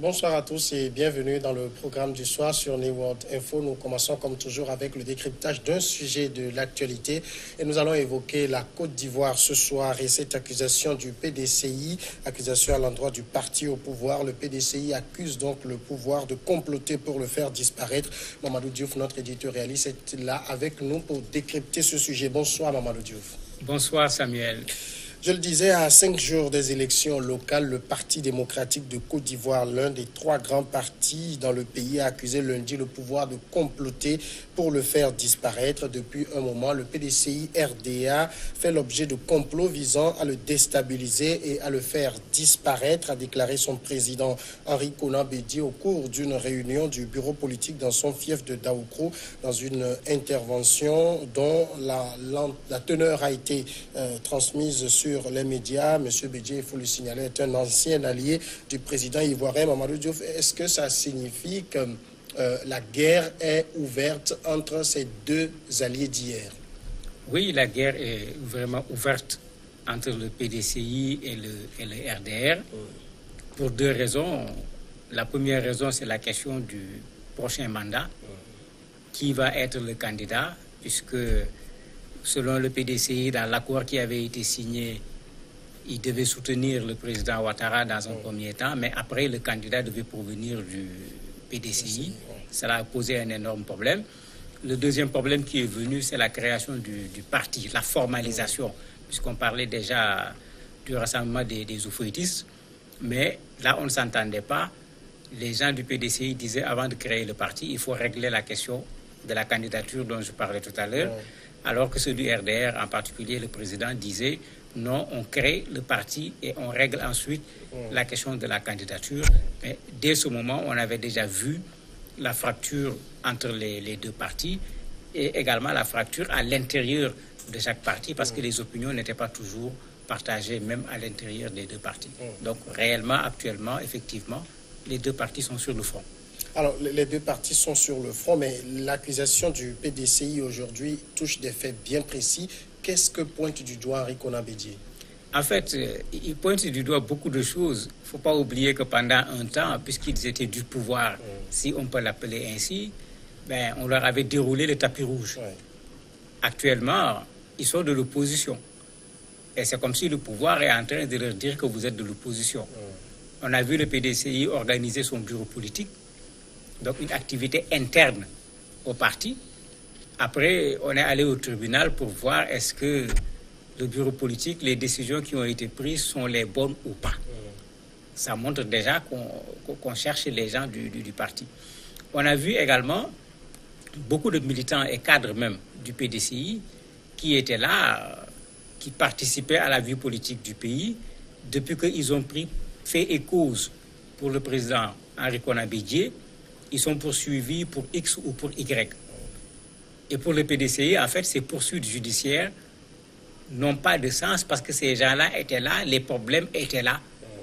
Bonsoir à tous et bienvenue dans le programme du soir sur New World Info. Nous commençons comme toujours avec le décryptage d'un sujet de l'actualité et nous allons évoquer la Côte d'Ivoire ce soir et cette accusation du PDCI, accusation à l'endroit du parti au pouvoir. Le PDCI accuse donc le pouvoir de comploter pour le faire disparaître. Mamadou Diouf, notre éditorialiste, est là avec nous pour décrypter ce sujet. Bonsoir Mamadou Diouf. Bonsoir Samuel. Je le disais, à 5 jours des élections locales, le Parti démocratique de Côte d'Ivoire, l'un des 3 grands partis dans le pays, a accusé lundi le pouvoir de comploter pour le faire disparaître. Depuis un moment, le PDCI-RDA fait l'objet de complots visant à le déstabiliser et à le faire disparaître, a déclaré son président Henri Konan Bédié au cours d'une réunion du bureau politique dans son fief de Daoukro, dans une intervention dont la teneur a été transmise sur les médias. Monsieur Bédié, il faut le signaler, est un ancien allié du président ivoirien Mamadou Diouf. Est-ce que ça signifie que la guerre est ouverte entre ces deux alliés d'hier? Oui, la guerre est vraiment ouverte entre le PDCI et le RDR pour 2 raisons. La première raison, c'est la question du prochain mandat. Qui va être le candidat, puisque selon le PDCI, dans l'accord qui avait été signé, il devait soutenir le président Ouattara dans un premier temps, mais après, le candidat devait provenir du PDCI. Cela a posé un énorme problème. Le deuxième problème qui est venu, c'est la création du parti, la formalisation, puisqu'on parlait déjà du rassemblement des oufouettistes, mais là, on ne s'entendait pas. Les gens du PDCI disaient, avant de créer le parti, il faut régler la question de la candidature dont je parlais tout à l'heure, alors que ceux du RDR, en particulier le président, disait non, on crée le parti et on règle ensuite la question de la candidature. Mais dès ce moment, on avait déjà vu la fracture entre les 2 partis et également la fracture à l'intérieur de chaque parti parce que les opinions n'étaient pas toujours partagées, même à l'intérieur des 2 partis. Donc réellement, actuellement, effectivement, les 2 partis sont sur le front. Alors, les 2 partis sont sur le front, mais l'accusation du PDCI aujourd'hui touche des faits bien précis. Qu'est-ce que pointe du doigt Henri Konan Bédié? En fait, il pointe du doigt beaucoup de choses. Il ne faut pas oublier que pendant un temps, puisqu'ils étaient du pouvoir, si on peut l'appeler ainsi, on leur avait déroulé le tapis rouge. Actuellement, ils sont de l'opposition. Et c'est comme si le pouvoir est en train de leur dire que vous êtes de l'opposition. On a vu le PDCI organiser son bureau politique, donc une activité interne au parti. Après, on est allé au tribunal pour voir est-ce que le bureau politique, les décisions qui ont été prises sont les bonnes ou pas. Ça montre déjà qu'on cherche les gens du parti. On a vu également beaucoup de militants et cadres même du PDCI qui étaient là, qui participaient à la vie politique du pays depuis qu'ils ont pris fait et cause pour le président Henri Konan Bédié. Ils sont poursuivis pour X ou pour Y. Et pour le PDCI, en fait, ces poursuites judiciaires n'ont pas de sens parce que ces gens-là étaient là, les problèmes étaient là.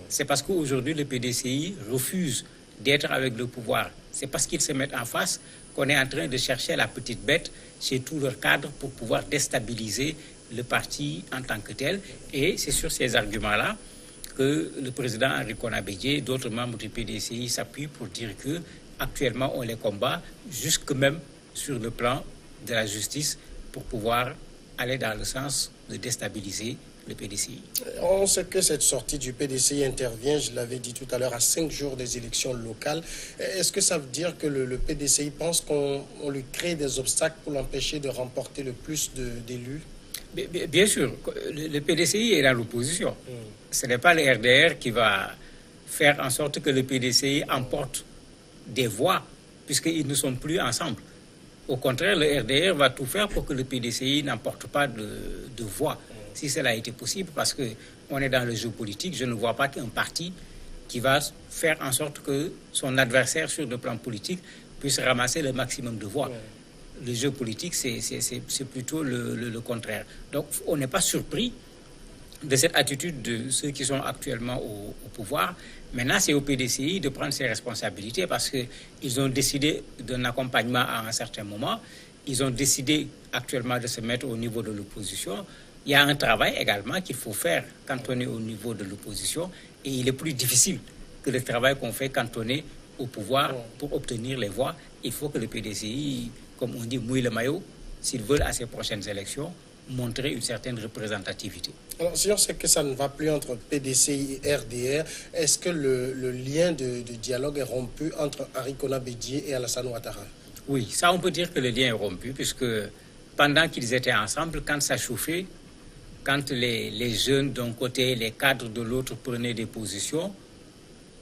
C'est parce qu'aujourd'hui, le PDCI refuse d'être avec le pouvoir. C'est parce qu'ils se mettent en face qu'on est en train de chercher la petite bête chez tous leurs cadres pour pouvoir déstabiliser le parti en tant que tel. Et c'est sur ces arguments-là que le président Henri Konan Bédié et d'autres membres du PDCI s'appuient pour dire que actuellement, on les combat, jusque même sur le plan de la justice, pour pouvoir aller dans le sens de déstabiliser le PDCI. On sait que cette sortie du PDCI intervient, je l'avais dit tout à l'heure, à 5 jours des élections locales. Est-ce que ça veut dire que le PDCI pense qu'on lui crée des obstacles pour l'empêcher de remporter le plus d'élus? Bien sûr, le PDCI est dans l'opposition. Ce n'est pas le RDR qui va faire en sorte que le PDCI emporte des voix, puisqu'ils ne sont plus ensemble. Au contraire, le RDR va tout faire pour que le PDCI n'emporte pas de voix, si cela a été possible, parce qu'on est dans le jeu politique. Je ne vois pas qu'un parti qui va faire en sorte que son adversaire sur le plan politique puisse ramasser le maximum de voix. Le jeu politique, c'est plutôt le contraire. Donc, on n'est pas surpris de cette attitude de ceux qui sont actuellement au pouvoir. Maintenant, c'est au PDCI de prendre ses responsabilités parce qu'ils ont décidé d'un accompagnement à un certain moment. Ils ont décidé actuellement de se mettre au niveau de l'opposition. Il y a un travail également qu'il faut faire quand on est au niveau de l'opposition et il est plus difficile que le travail qu'on fait quand on est au pouvoir pour obtenir les voix. Il faut que le PDCI, comme on dit, mouille le maillot, s'ils veulent à ces prochaines élections, montrer une certaine représentativité. Alors, si on sait que ça ne va plus entre PDCI et RDR, est-ce que le lien de dialogue est rompu entre Henri Konan Bédié et Alassane Ouattara? Oui, ça on peut dire que le lien est rompu, puisque pendant qu'ils étaient ensemble, quand ça chauffait, quand les jeunes d'un côté, les cadres de l'autre prenaient des positions,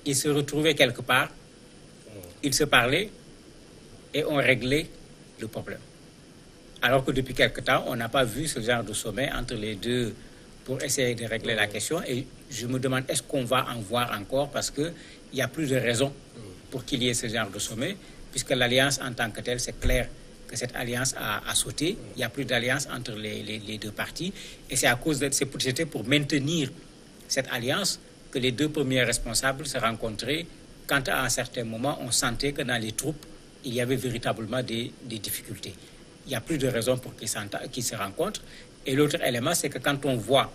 ils se retrouvaient quelque part, ils se parlaient et on réglait le problème. Alors que depuis quelque temps, on n'a pas vu ce genre de sommet entre les deux pour essayer de régler la question. Et je me demande, est-ce qu'on va en voir encore? Parce qu'il n'y a plus de raison pour qu'il y ait ce genre de sommet, puisque l'alliance en tant que telle, c'est clair que cette alliance a sauté. Il n'y a plus d'alliance entre les deux partis. Et c'est à cause de c'était pour maintenir cette alliance que les deux premiers responsables se rencontraient quand à un certain moment, on sentait que dans les troupes, il y avait véritablement des difficultés. Il n'y a plus de raison pour qu'ils se rencontrent. Et l'autre élément, c'est que quand on voit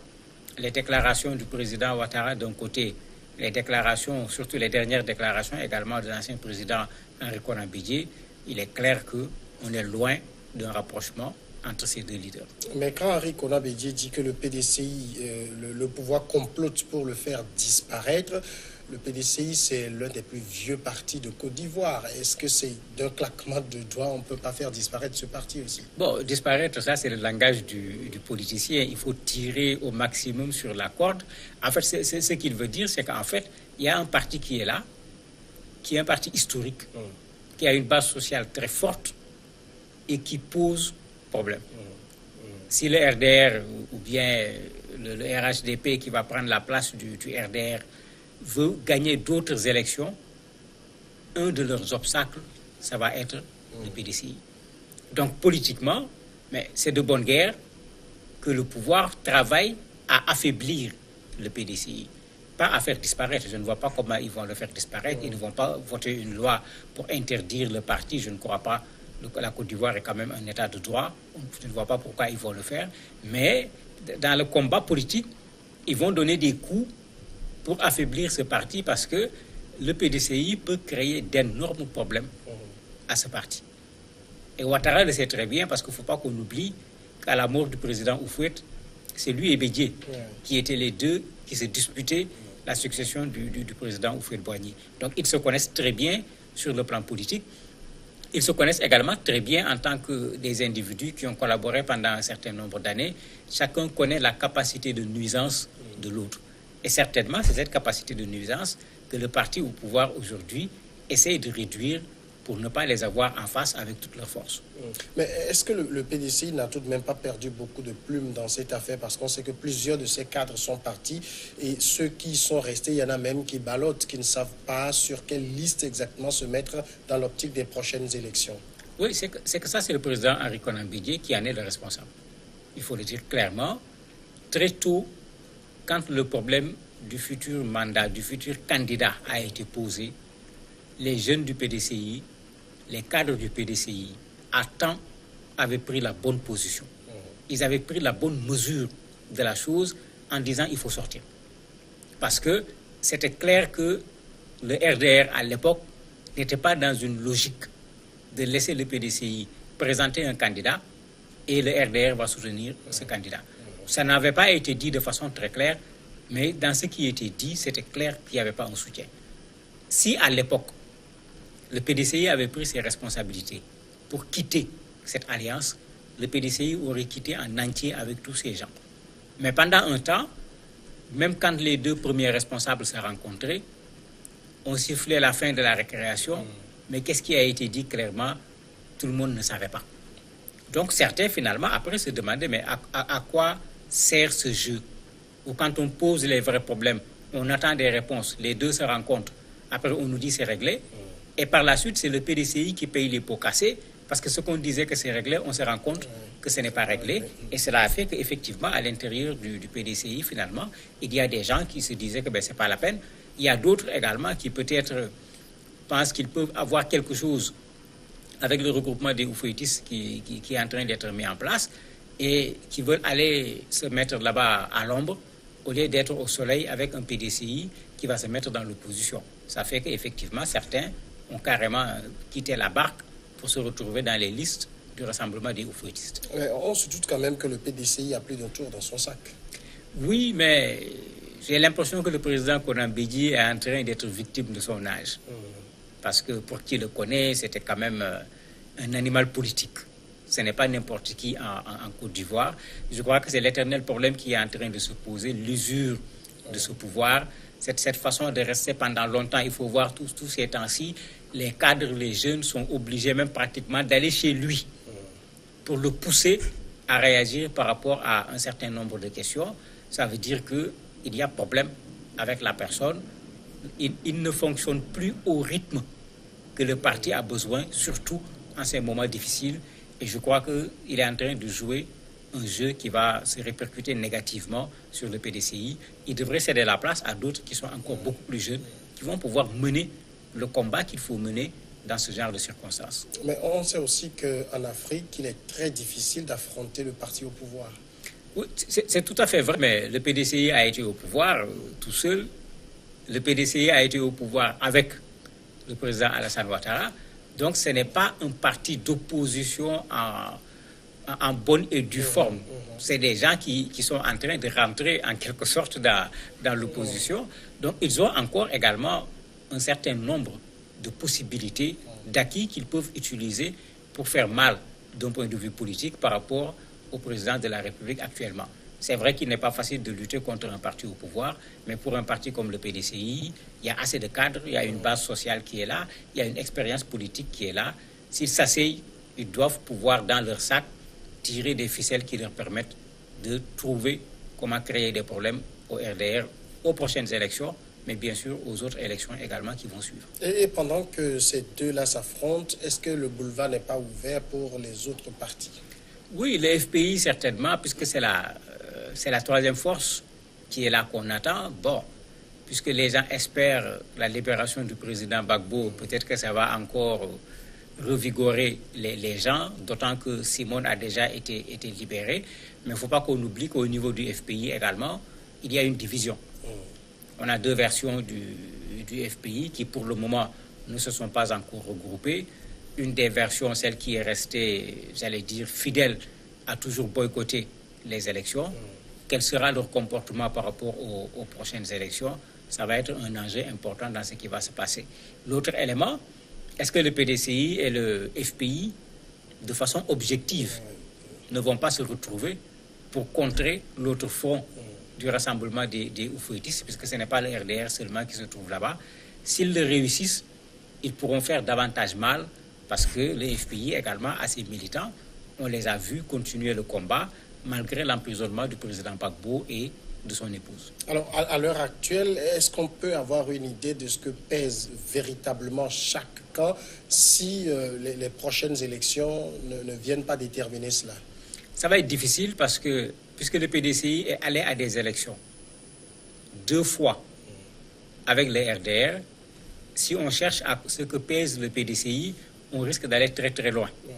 les déclarations du président Ouattara d'un côté, les déclarations, surtout les dernières déclarations également de l'ancien président Henri Konan Bédié, il est clair qu'on est loin d'un rapprochement entre ces deux leaders. Mais quand Henri Konan Bédié dit que le PDCI, le pouvoir complote pour le faire disparaître, le PDCI, c'est l'un des plus vieux partis de Côte d'Ivoire. Est-ce que c'est d'un claquement de doigts, on ne peut pas faire disparaître ce parti aussi? Bon, disparaître, ça, c'est le langage du politicien. Il faut tirer au maximum sur la corde. En fait, ce qu'il veut dire, c'est qu'en fait, il y a un parti qui est là, qui est un parti historique, qui a une base sociale très forte et qui pose problème. Si le RDR ou bien le RHDP qui va prendre la place du RDR veut gagner d'autres élections, un de leurs obstacles, ça va être le PDCI. Donc politiquement, mais c'est de bonne guerre que le pouvoir travaille à affaiblir le PDCI, pas à faire disparaître. Je ne vois pas comment ils vont le faire disparaître. Ils ne vont pas voter une loi pour interdire le parti. Je ne crois pas. La Côte d'Ivoire est quand même un état de droit. Je ne vois pas pourquoi ils vont le faire. Mais dans le combat politique, ils vont donner des coups pour affaiblir ce parti parce que le PDCI peut créer d'énormes problèmes à ce parti. Et Ouattara le sait très bien parce qu'il ne faut pas qu'on oublie qu'à la mort du président Houphouët, c'est lui et Bédié qui étaient les deux qui se disputaient la succession du président Houphouët-Boigny. Donc ils se connaissent très bien sur le plan politique. Ils se connaissent également très bien en tant que des individus qui ont collaboré pendant un certain nombre d'années. Chacun connaît la capacité de nuisance de l'autre. Et certainement, c'est cette capacité de nuisance que le parti au pouvoir aujourd'hui essaye de réduire pour ne pas les avoir en face avec toute leur force. Mais est-ce que le PDCI n'a tout de même pas perdu beaucoup de plumes dans cette affaire? Parce qu'on sait que plusieurs de ces cadres sont partis et ceux qui sont restés, il y en a même qui ballottent, qui ne savent pas sur quelle liste exactement se mettre dans l'optique des prochaines élections. Oui, c'est que ça, c'est le président Henri Konan Bédié qui en est le responsable. Il faut le dire clairement. Très tôt, quand le problème du futur mandat, du futur candidat a été posé, les jeunes du PDCI, les cadres du PDCI, à temps, avaient pris la bonne position. Ils avaient pris la bonne mesure de la chose en disant il faut sortir. Parce que c'était clair que le RDR, à l'époque, n'était pas dans une logique de laisser le PDCI présenter un candidat et le RDR va soutenir ce candidat. Ça n'avait pas été dit de façon très claire, mais dans ce qui était dit, c'était clair qu'il n'y avait pas un soutien. Si à l'époque, le PDCI avait pris ses responsabilités pour quitter cette alliance, le PDCI aurait quitté en entier avec tous ces gens. Mais pendant un temps, même quand les deux premiers responsables se rencontraient, on sifflait la fin de la récréation, mais qu'est-ce qui a été dit clairement? Tout le monde ne savait pas. Donc certains, finalement, après se demandaient, mais à quoi sert ce jeu? Ou quand on pose les vrais problèmes, on attend des réponses, les deux se rencontrent, après on nous dit c'est réglé, et par la suite c'est le PDCI qui paye les pots cassés, parce que ce qu'on disait que c'est réglé, on se rend compte que ce n'est pas réglé, et cela a fait qu'effectivement, à l'intérieur du PDCI, finalement, il y a des gens qui se disaient que ce n'est pas la peine. Il y a d'autres également qui peut-être pensent qu'ils peuvent avoir quelque chose avec le regroupement des Houphouëtistes qui est en train d'être mis en place, et qui veulent aller se mettre là-bas à l'ombre, au lieu d'être au soleil avec un PDCI qui va se mettre dans l'opposition. Ça fait qu'effectivement, certains ont carrément quitté la barque pour se retrouver dans les listes du rassemblement des oufouettistes. On se doute quand même que le PDCI a plus d'un tour dans son sac. Oui, mais j'ai l'impression que le président Konan Bédié est en train d'être victime de son âge. Parce que pour qui le connaît, c'était quand même un animal politique. Ce n'est pas n'importe qui en Côte d'Ivoire. Je crois que c'est l'éternel problème qui est en train de se poser, l'usure de ce pouvoir. Cette façon de rester pendant longtemps, il faut voir tous ces temps-ci, les cadres, les jeunes sont obligés même pratiquement d'aller chez lui pour le pousser à réagir par rapport à un certain nombre de questions. Ça veut dire qu'il y a problème avec la personne. Il ne fonctionne plus au rythme que le parti a besoin, surtout en ces moments difficiles. Et je crois qu'il est en train de jouer un jeu qui va se répercuter négativement sur le PDCI. Il devrait céder la place à d'autres qui sont encore beaucoup plus jeunes, qui vont pouvoir mener le combat qu'il faut mener dans ce genre de circonstances. Mais on sait aussi qu'en Afrique, il est très difficile d'affronter le parti au pouvoir. Oui, c'est tout à fait vrai, mais le PDCI a été au pouvoir tout seul. Le PDCI a été au pouvoir avec le président Alassane Ouattara. Donc ce n'est pas un parti d'opposition en bonne et due forme. C'est des gens qui sont en train de rentrer en quelque sorte dans l'opposition. Donc ils ont encore également un certain nombre de possibilités, d'acquis qu'ils peuvent utiliser pour faire mal d'un point de vue politique par rapport au président de la République actuellement. C'est vrai qu'il n'est pas facile de lutter contre un parti au pouvoir, mais pour un parti comme le PDCI, il y a assez de cadres, il y a une base sociale qui est là, il y a une expérience politique qui est là. S'ils s'asseyent, ils doivent pouvoir, dans leur sac, tirer des ficelles qui leur permettent de trouver comment créer des problèmes au RDR aux prochaines élections, mais bien sûr aux autres élections également qui vont suivre. Et pendant que ces deux-là s'affrontent, est-ce que le boulevard n'est pas ouvert pour les autres partis? Oui, le FPI certainement, puisque c'est la troisième force qui est là qu'on attend. Bon, puisque les gens espèrent la libération du président Gbagbo, peut-être que ça va encore revigorer les gens, d'autant que Simone a déjà été libéré. Mais il ne faut pas qu'on oublie qu'au niveau du FPI également, il y a une division. On a deux versions du FPI qui, pour le moment, ne se sont pas encore regroupées. Une des versions, celle qui est restée, j'allais dire, fidèle, a toujours boycotté les élections. Quel sera leur comportement par rapport aux prochaines élections? Ça va être un enjeu important dans ce qui va se passer. L'autre élément, est-ce que le PDCI et le FPI, de façon objective, ne vont pas se retrouver pour contrer l'autre front du rassemblement des oufouettistes, puisque ce n'est pas le RDR seulement qui se trouve là-bas? S'ils le réussissent, ils pourront faire davantage mal, parce que le FPI également a ses militants. On les a vus continuer le combat, malgré l'emprisonnement du président Gbagbo et de son épouse. Alors, à l'heure actuelle, est-ce qu'on peut avoir une idée de ce que pèse véritablement chaque camp si les prochaines élections ne viennent pas déterminer cela? Ça va être difficile parce que, puisque le PDCI est allé à des élections 2 fois avec le RDR, si on cherche à ce que pèse le PDCI, on risque d'aller très très loin. Oui.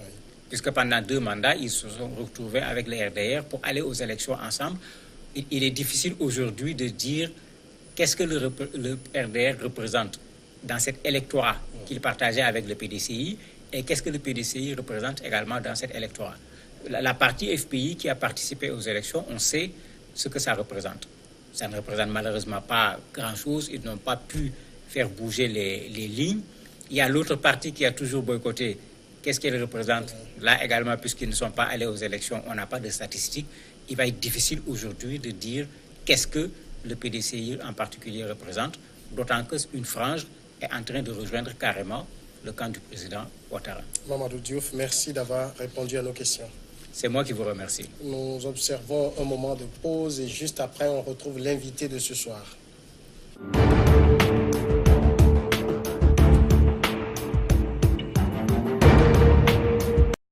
Puisque pendant 2 mandats, ils se sont retrouvés avec le RDR pour aller aux élections ensemble. Il est difficile aujourd'hui de dire qu'est-ce que le RDR représente dans cet électorat qu'il partageait avec le PDCI et qu'est-ce que le PDCI représente également dans cet électorat. La partie FPI qui a participé aux élections, on sait ce que ça représente. Ça ne représente malheureusement pas grand-chose. Ils n'ont pas pu faire bouger les lignes. Il y a l'autre partie qui a toujours boycotté. Qu'est-ce qu'elle représente? Là également, puisqu'ils ne sont pas allés aux élections, on n'a pas de statistiques. Il va être difficile aujourd'hui de dire qu'est-ce que le PDCI en particulier représente, d'autant qu'une frange est en train de rejoindre carrément le camp du président Ouattara. Mamadou Diouf, merci d'avoir répondu à nos questions. C'est moi qui vous remercie. Nous observons un moment de pause et juste après, on retrouve l'invité de ce soir.